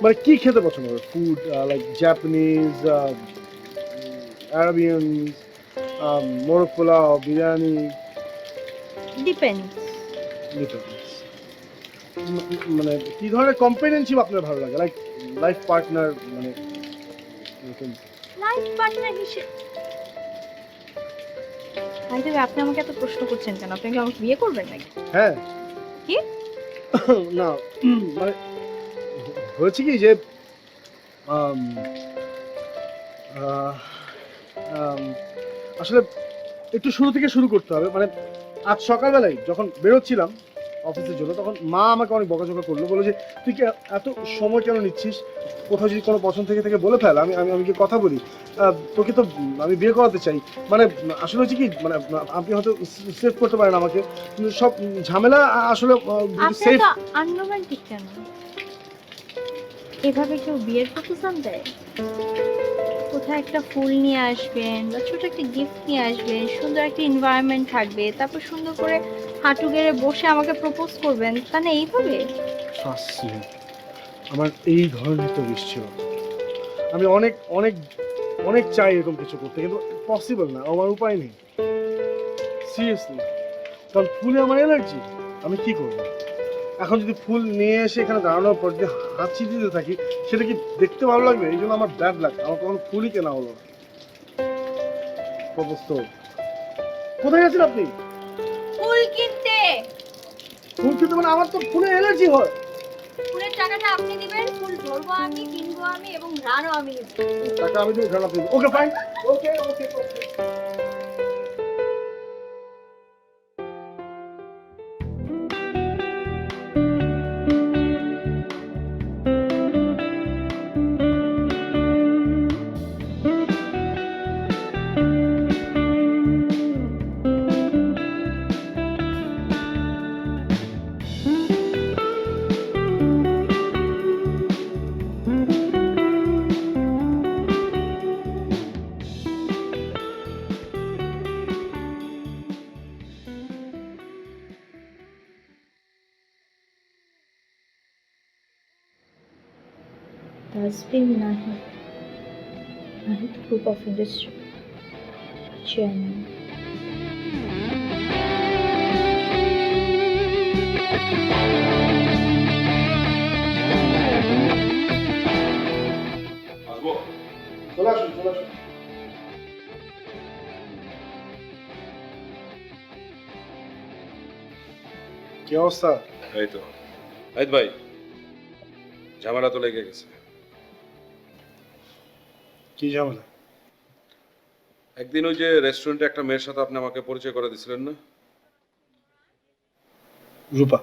S5: মানে কি খেতে পছন্দ করে? ফুড লাইক জাপানিজ, আরাবিয়ান, মোরগ পোলাও, বিরিয়ানি?
S8: ডিপেন্ডস।
S5: মানে কি ধরনের কম্পেনিয়নশিপ আপনার ভালো লাগে? লাইক লাইফ পার্টনার, মানে এরকম?
S8: লাইফ পার্টনার হিসেবে
S1: ভাই দেবে, আপনি আমাকে এত প্রশ্ন করছেন কেন? আপনি কি আমাকে বিয়ে করবেন নাকি?
S5: হ্যাঁ।
S1: কি?
S5: না, মানে হয়েছে কি যে আসলে একটু শুরু থেকে শুরু করতে হবে। মানে আজ সকালবেলায় যখন বেরোচ্ছিলাম অফিসের জন্য, তখন মা আমাকে অনেক বকাঝকা করলো, বলে যে তুই কি এত সময় কেন নিচ্ছিস, কোথাও যদি কোনো পছন্দ থেকে বলে ফেল, আমি আমি আমি কি কথা বলি, তোকে তো আমি বিয়ে করাতে চাই। মানে আসলে হচ্ছে কি, মানে আপনি হয়তো সেভ করতে পারেন আমাকে, কিন্তু সব ঝামেলা আসলে
S8: আপনি
S5: সেভ।
S8: তো আনরোমান্টিক কেন? এভাবে কেউ বিয়ের প্রপোজাল দেয়? কোথায় একটা ফুল নিয়ে আসবেন বা ছোট একটা গিফট নিয়ে আসবেন, সুন্দর একটা এনভায়রনমেন্ট থাকবে, তারপর সুন্দর করে হাঁটু গেড়ে বসে আমাকে প্রপোজ করবেন, তা না এইভাবে?
S5: আমার এই ধরনের তো উইশ ছিল, আমি অনেক অনেক অনেক চাই এরকম কিছু করতে, কিন্তু পসিবল না, আমার উপায় নেই সিরিয়াসলি, কারণ ফুলে আমার অ্যালার্জি। আমি কি করব? এখন যদি ফুল নিয়ে এসে এখানে দাঁড়ানোর পর যদি হাঁচি দিতে থাকি, সেটা কি দেখতে ভালো লাগবে? এই জন্য আমার ব্যাড লাগ, আমার কখনো ফুলই কেনা হলো না। প্রপোজ তো কোথায় আছেন আপনি?
S1: ফুল কিনতে।
S5: ফুল খেতে মানে আমার তো ফুলে অ্যালার্জি হয়।
S1: ফুলের টাকাটা আপনি দিবেন, ফুল ধরবো আমি, কিনবো আমি, এবং ঘ্রাণও আমি নিব।
S5: টাকা আমি দেবো, ঘ্রাণ আপনি দেবেন। Okay fine, okay okay okay.
S8: Tasbih Nahid, Nahid group of industry chairman.
S2: আসবো?
S5: চলে আসুন, চলে আসুন। কি অবস্থা?
S2: এই তো নাহিদ ভাই, ঝামেলা তো লেগে গেছে।
S5: কি ঝামেলা?
S2: একদিন ওই যে রেস্টুরেন্টে একটা মেয়ের সাথে আপনি আমাকে পরিচয় করে দিয়েছিলেন না?
S5: রূপা?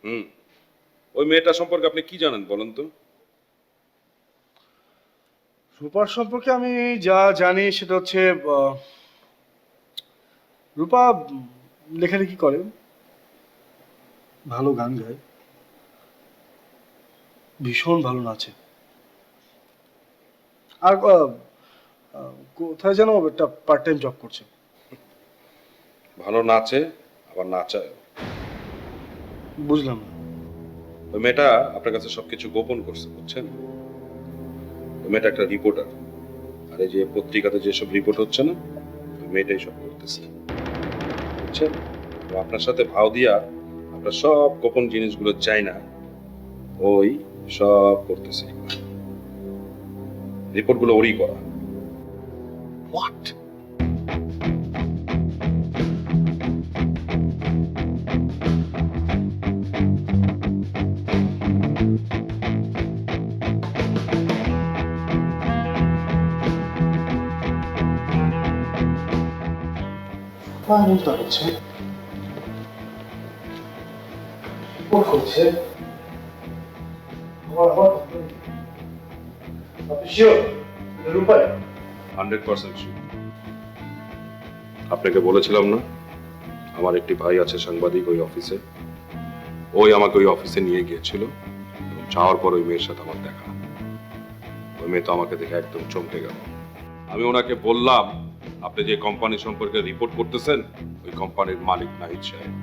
S2: হুম, ওই মেয়েটা সম্পর্কে আপনি কি জানেন বলেন তো?
S5: রূপার সম্পর্কে আমি যা জানি সেটা হচ্ছে রূপা লেখালেখি করে, ভালো গান গায়, ভীষণ ভালো নাচে, আর কোথায় যেন একটা পার্ট টাইম জব করছে।
S2: ভালো নাচে, আবার নাচায়।
S5: বুঝলাম না।
S2: ওই মেয়েটা আপনার কাছে সবকিছু গোপন করছে, বুঝছেন? ওই মেয়েটা একটা রিপোর্টার, আর এই যে পত্রিকাতে যেসব রিপোর্ট হচ্ছে না, ওই মেয়েটাই সব করতেছে, বুঝছেন? তো আপনার সাথে ভাও দিয়া আপনার সব গোপন জিনিসগুলো চাই না, ওই সব করতেছে। রিপোর্টগুলো ওরই করা।
S5: হোয়াট? বলতে হচ্ছে করছে আপনি শিওর রূপায়?
S2: 100% শিওর। আপনাকে বলেছিলাম না আমার একটি ভাই আছে সাংবাদিক ওই অফিসে, ওই আমাকে ওই অফিসে নিয়ে গিয়েছিল, এবং যাওয়ার পর ওই মেয়ের সাথে আমার দেখা। ওই মেয়ে তো আমাকে দেখে একদম চমকে গেল। আমি ওনাকে বললাম, আপনি যে কোম্পানি সম্পর্কে রিপোর্ট করতেছেন, ওই কোম্পানির মালিক নাহিদ সাহেব।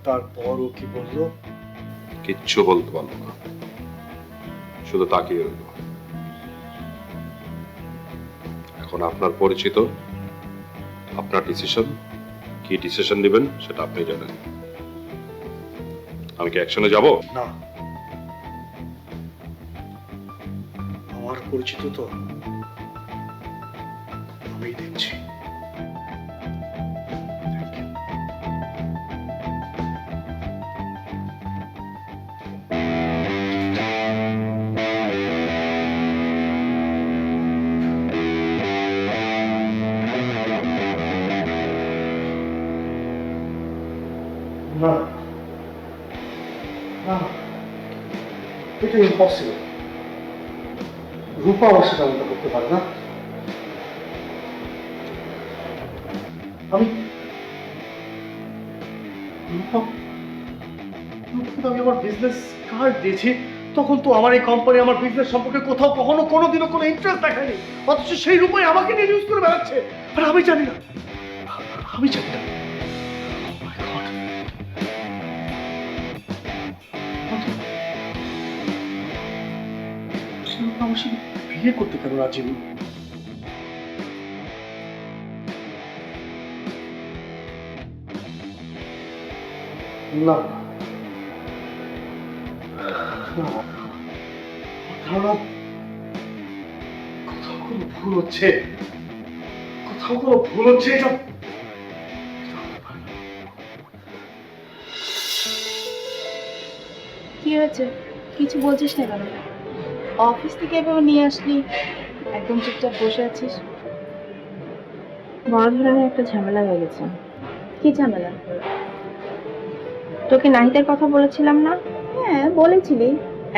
S5: তারপর ও কি বললো?
S2: কিচ্ছু বলতে পারলো না, শুধু তাকিয়ে রইল। এখন আপনার পরিচিত, আপনার ডিসিশন, কি ডিসিশন নেবেন সেটা আপনি জানেন। আমি কি অ্যাকশনে যাব?
S5: না, আমার পরিচিত তো, আমি দেখছি। এটা ইম্পসিবল। রূপা আমার সাথে এমনটা করতে পারে না। আমি আমি আমার বিজনেস কার্ড দিয়েছি, তখন তো আমার এই কোম্পানি আমার বিজনেস সম্পর্কে কোথাও কখনো কোনোদিনও কোনো ইন্টারেস্ট দেখায়নি, অথচ সেই রূপাই আমাকে নিয়ে ইউজ করে বেড়াচ্ছে। আর আমি জানি না, আমি জানি না। আমার সাথে বিয়ে করতে কেন রাজি হল? না ধারণা কোথাও কোনো ভুল হচ্ছে, কোথাও কোনো ভুল হচ্ছে। এটা
S8: কি হয়েছে? কিছু বলছিস না কেন? অফিস থেকে এভাবে নিয়ে আসলি, একদম চুপচাপ বসে আছিস। বড় ধরনের একটা ঝামেলা হয়ে গেছে। কি ঝামেলা? তোকে নাহিদের কথা বলেছিলাম না? হ্যাঁ বলেছিলি,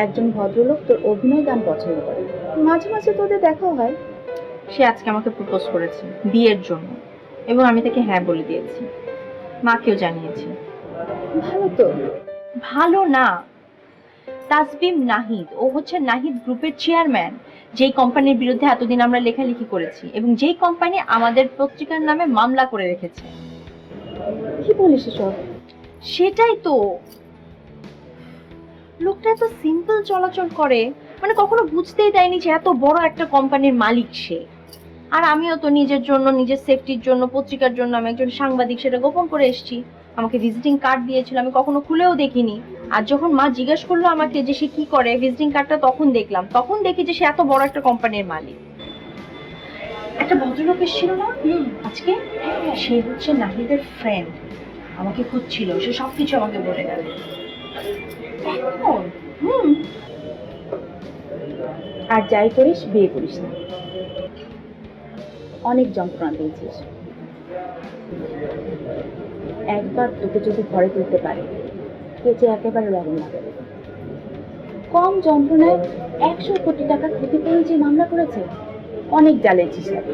S8: একজন ভদ্রলোক তোর অভিনয় গান পছন্দ করে, মাঝে মাঝে তোদের দেখাও হয়। সে আজকে আমাকে প্রপোজ করেছে বিয়ের জন্য, এবং আমি তাকে হ্যাঁ বলে দিয়েছি, মাকেও জানিয়েছি। ভালো তো। ভালো না, তাসবিম নাহিদ, ও হচ্ছে নাহিদ গ্রুপের চেয়ারম্যান, যেই কোম্পানির বিরুদ্ধে এতদিন আমরা লেখালেখি করেছি এবং যেই কোম্পানি আমাদের পত্রিকার নামে মামলা করে রেখেছে। কি বলিস এসব? সেটাই তো, লোকটা এত সিম্পল চলাচল করে, মানে কখনো বুঝতেই দেয়নি যে এত বড় একটা কোম্পানির মালিক সে। আর আমিও তো নিজের জন্য, নিজের সেফটির জন্য, পত্রিকার জন্য আমি একজন সাংবাদিক, সেটা গোপন করে এসেছি। আমাকে ভিজিটিং কার্ড দিয়েছিল, আমি কখনো খুলেও দেখিনি। আর যখন মা জিজ্ঞেস করলো আমাকে যে সে কি করে ভিজিটিং কার্ডটা, তখন দেখলাম, তখন দেখি যে সে এত বড় একটা কোম্পানির মালিক। একটা ভদ্রলোক এসেছিল না আজকে, সে হচ্ছে নাহিদের ফ্রেন্ড, আমাকে খুঁজছিল, সে সবকিছু আমাকে বলে গেল। আর যাই করিস বিয়ে করিস না, অনেক যন্ত্রণা দিয়েছিস। একবার তোকে যদি ঘরে তুলতে পারে, কে যে একেবারে লবণ লাগে। কম যন্ত্রণায় 100 কোটি টাকা ক্ষতিপূরণ যে মামলা করেছে, অনেক জ্বালিয়েছিস তাকে।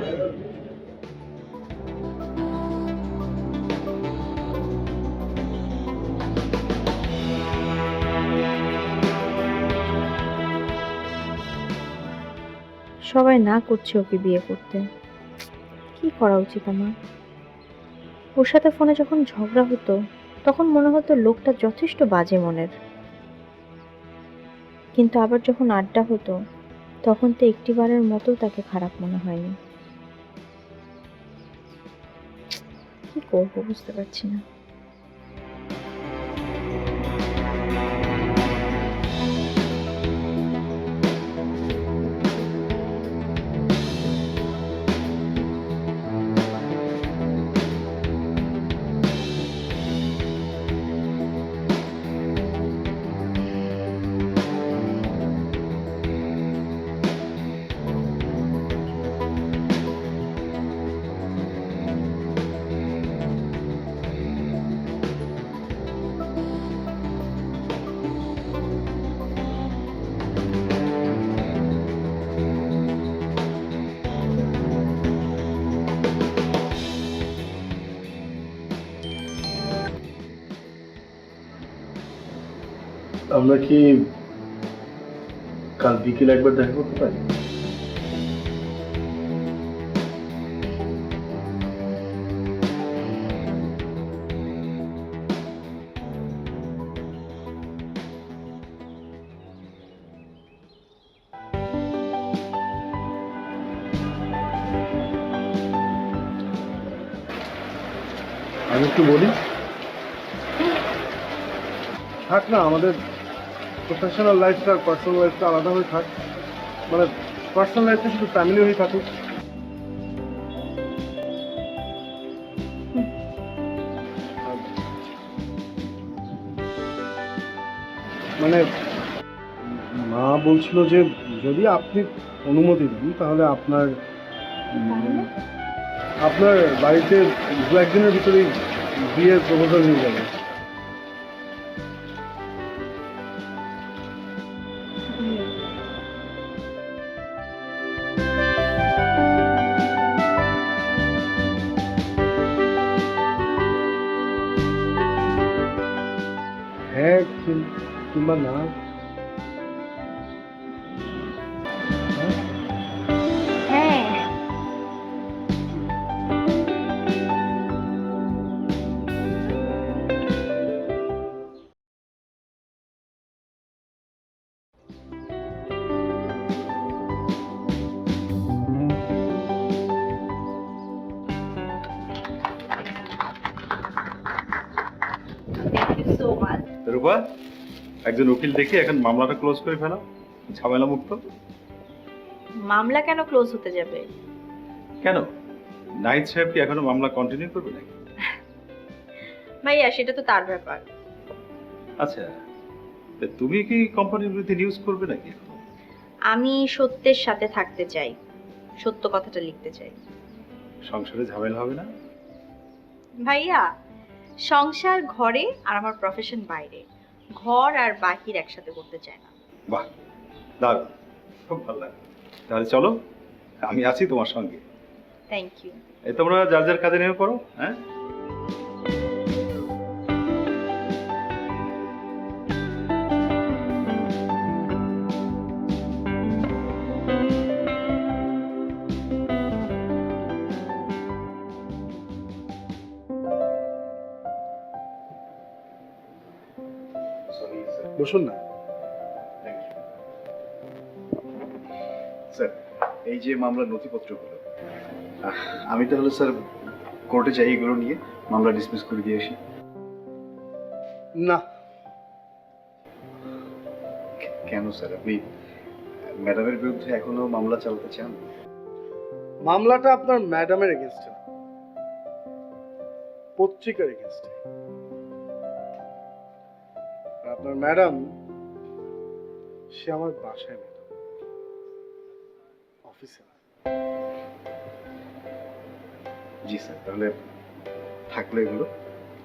S8: সবাই না করছে ওকে বিয়ে করতে, কি করা উচিত আমার? ওর সাথে ফোনে যখন ঝগড়া হতো, তখন মনে হতো লোকটা যথেষ্ট বাজে মনের, কিন্তু আবার যখন আড্ডা হতো, তখন তো একটিবারের মতো তাকে খারাপ মনে হয়নি। কি করবো বুঝতে পারছি না।
S5: আমরা কি কাল বিকেলে একবার দেখা করতে পারি? আমি একটু বলি, থাক না, আমাদের প্রফেশনাল লাইফটা আর পার্সোনাল লাইফটা আলাদা হয়ে থাক, মানে পার্সোনাল লাইফটা শুধু ফ্যামিলি হয়ে থাকুক। মানে মা বলছিল যে যদি আপনি অনুমতি দেন, তাহলে আপনার বাড়িতে 2-1 দিনের ভিতরেই বিয়ের প্রপোজাল নিয়ে যাবে। উকিল কিংবা না।
S8: হ্যাঁ,
S1: থ্যাংক ইউ সো মাচ।
S4: রূপা, একজন উকিল দেখে এখন মামলাটা ক্লোজ করে ফেলো, ঝামেলা মুক্ত।
S1: মামলা কেন ক্লোজ হতে যাবে?
S4: কেন, নাহিদ সাহেব কি এখনো মামলা কন্টিনিউ করবে নাকি?
S1: ভাইয়া সেটা তো তার ব্যাপার।
S4: আচ্ছা, তা তুমি কি কোম্পানির বিরুদ্ধে নিউজ করবে নাকি এখনো?
S1: আমি সত্যের সাথে থাকতে চাই, সত্য কথাটা লিখতে চাই।
S4: সংসারে ঝামেলা হবে না?
S1: ভাইয়া সংসার ঘরে আর আমার প্রফেশন বাইরে, ঘর আর বাহির একসাথে করতে চায় না।
S4: বাহ, দারুণ, খুব ভালো লাগে। তাহলে চলো, আমি আছি তোমার সঙ্গে।
S1: Thank you.
S4: এই তোমরা যার যার কাজে নেমে পড়ো। হ্যাঁ,
S5: বসুন না।
S6: স্যার, এই যে মামলার নথিপত্রগুলো, আমি তাহলে স্যার কোর্টে যাই এগুলো নিয়ে মামলা ডিসমিস করে দিয়ে আসি।
S5: না,
S6: কেন স্যার, আপনি ম্যাডামের বিরুদ্ধে এখনো মামলা চালাতে চান?
S5: মামলাটা আপনার ম্যাডামের এগেনস্টে না, পত্রিকার এগেনস্টে। আপনার ম্যাডাম, সে আমার বাসায় ম্যাডাম, অফিসে না।
S6: জি স্যার, তাহলে থাকলো এগুলো,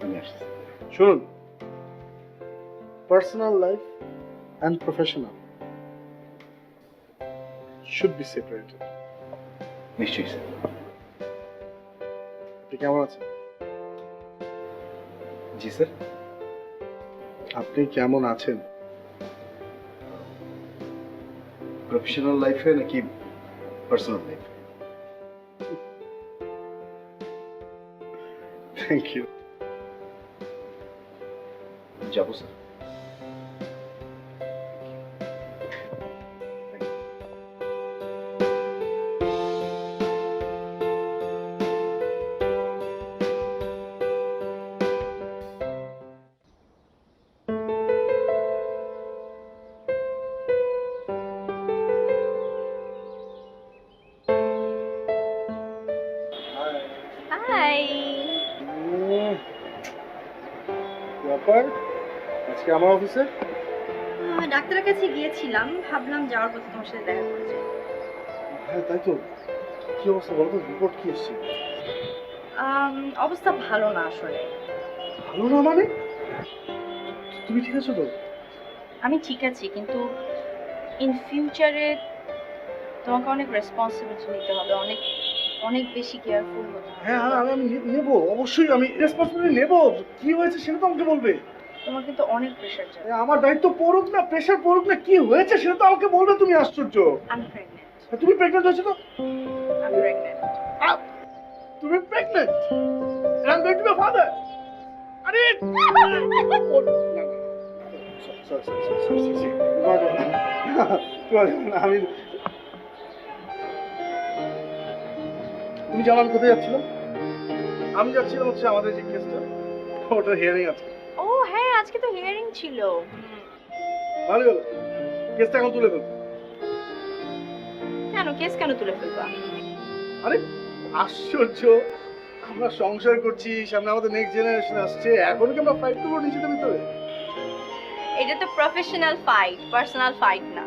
S6: আমি আসছি।
S5: শুনুন, personal life and professional should be separated.
S6: নিশ্চয়ই স্যার।
S5: আপনি কেমন আছেন?
S6: জি স্যার।
S5: আপনি কেমন আছেন?
S6: প্রফেশনাল লাইফে নাকি পার্সোনাল লাইফে?
S5: Thank you.
S6: যাবো স্যার।
S1: হাই।
S5: ব্যাপার আজকে আমার অফিসে?
S1: ডাক্তারের কাছে গিয়েছিলাম, ভাবলাম যাওয়ার পথে তোমার সাথে দেখা করে যাই।
S5: হ্যাঁ তাই তো। কি অবস্থা বলো তো, রিপোর্ট কি এসছে?
S1: অবস্থা ভালো না আসলে।
S5: ভালো না মানে? তুমি ঠিক আছো তো?
S1: আমি ঠিক আছি, কিন্তু ইন ফিউচারে তোমাকে অনেক রেসপন্সিবিলিটি নিতে হবে, অনেক অনেক বেশি কেয়ারফুল হতে হবে।
S5: হ্যাঁ আমি নেবো, অবশ্যই আমি রেসপন্সিবিলিটি নেবো। কি হয়েছে সেটা তো আমাকে বলবে।
S1: তোমার কিন্তু অনেক প্রেশার যাবে।
S5: আমার দায়িত্ব পড়ুক না, প্রেশার পড়ুক না, কি হয়েছে সেটা তো আমাকে বলবে। তুমি আশ্চর্য।
S1: আমি প্রেগনেন্ট।
S5: তুমি প্রেগনেন্ট হয়েছো তো?
S1: আমি প্রেগনেন্ট।
S5: তুমি pregnant? I am going to be father. আরে আমি, তুমি জানো আমি কোথায় যাচ্ছিলাম? আমি যাচ্ছিলাম হচ্ছে আমাদের যে কেসটা, ওটা হিয়ারিং আছে।
S1: ও হ্যাঁ, আজকে তো হিয়ারিং ছিল।
S5: ভালো হলো, কেসটা এখন তুলে ফেলবো।
S1: কেন কেস কেন তুলে ফেলবা?
S5: আরে আশ্চর্য, আমরা সংসার করছি, সামনে আমাদের নেক্সট জেনারেশন আসছে, এখন কি আমরা ফাইট করবো নিজেদের ভিতরে?
S1: এটা তো প্রফেশনাল ফাইট, পার্সোনাল ফাইট না।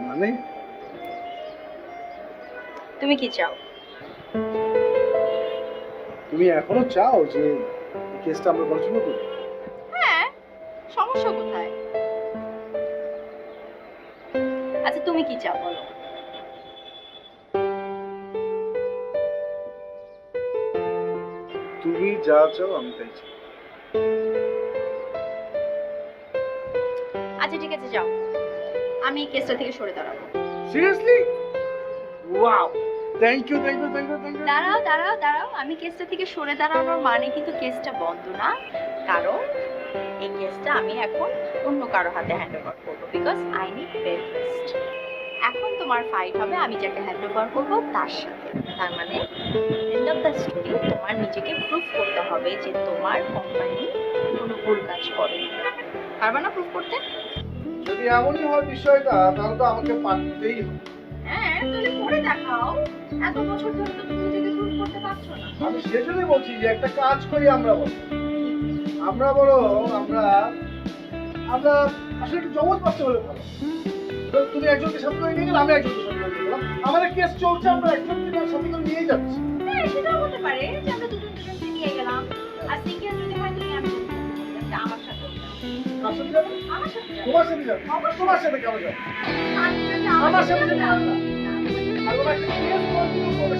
S5: মানে
S1: তুমি কি চাও?
S5: তুমি এখনো চাও যে কেসটা আমরা কন্টিনিউ করি?
S1: হ্যাঁ, সমস্যা কোথায়? আচ্ছা তুমি কি চাও বলো?
S5: তুমি যা চাও আমি তাই চাই।
S1: আচ্ছা ঠিক আছে, যাও, আমি এই কেসটা থেকে সরে দাঁড়াবো।
S5: Seriously? Wow, thank you thank you thank you thank you.
S1: দাঁড়াও দাঁড়াও দাঁড়াও, আমি কেসটা থেকে সরে দাঁড়ানোর মানে কিন্তু কেসটা বন্ধ না, কারণ এই কেসটা আমি এখন অন্য কারো হাতে হ্যান্ড ওভার করবো, because I need bed rest. এখন তোমার ফাইট হবে আমি যাকে হ্যান্ড ওভার করবো তার সাথে। তার মানে এন্ড অফ দ্য স্টোরি, তোমার নিজেকে প্রুফ করতে হবে যে তোমার কোম্পানি কোনো ভুল কাজ করেনি। পারবে না প্রুফ করতে?
S5: যদি এমনই হয় বিষয়টা, তাহলে তো আমাকে পারতেই হবে।
S1: হ্যাঁ, তাহলে করে দেখাও। এত বছর ধরে তো তুমি নিজেকে প্রুফ করতে পারছো না।
S5: আমি সেজন্যই বলছি যে একটা কাজ করি আমরা বলো, আমরা বলো আমরা আমরা আসলে একটু জমজ বাচ্চা হলে ভালো। তো তুমি একজনকে সাথে করে নিয়ে গেলে, আমি একজনকে সাথে করে নিয়ে গেলাম, আমাদের কেস চলছে, আমরা একজনকে সাথে করে নিয়ে যাচ্ছি।
S1: হ্যাঁ, সেটাও হতে পারে যে আমরা দুজনকে নিয়ে গেলাম, আর সিঙ্গেল যদি হয় তুমি আমি আমার সাথে
S5: কার সাথে যাবে?
S1: আমার সাথে যাও।
S5: তোমার সাথে যাবে? তোমার সাথে কেন যাবে?
S1: আমি যদি
S5: আমার সাথে
S1: যাবো
S5: যেতে
S1: না।
S5: পারবে না। আর ওরা একটা কেস কন্টিনিউ করবে,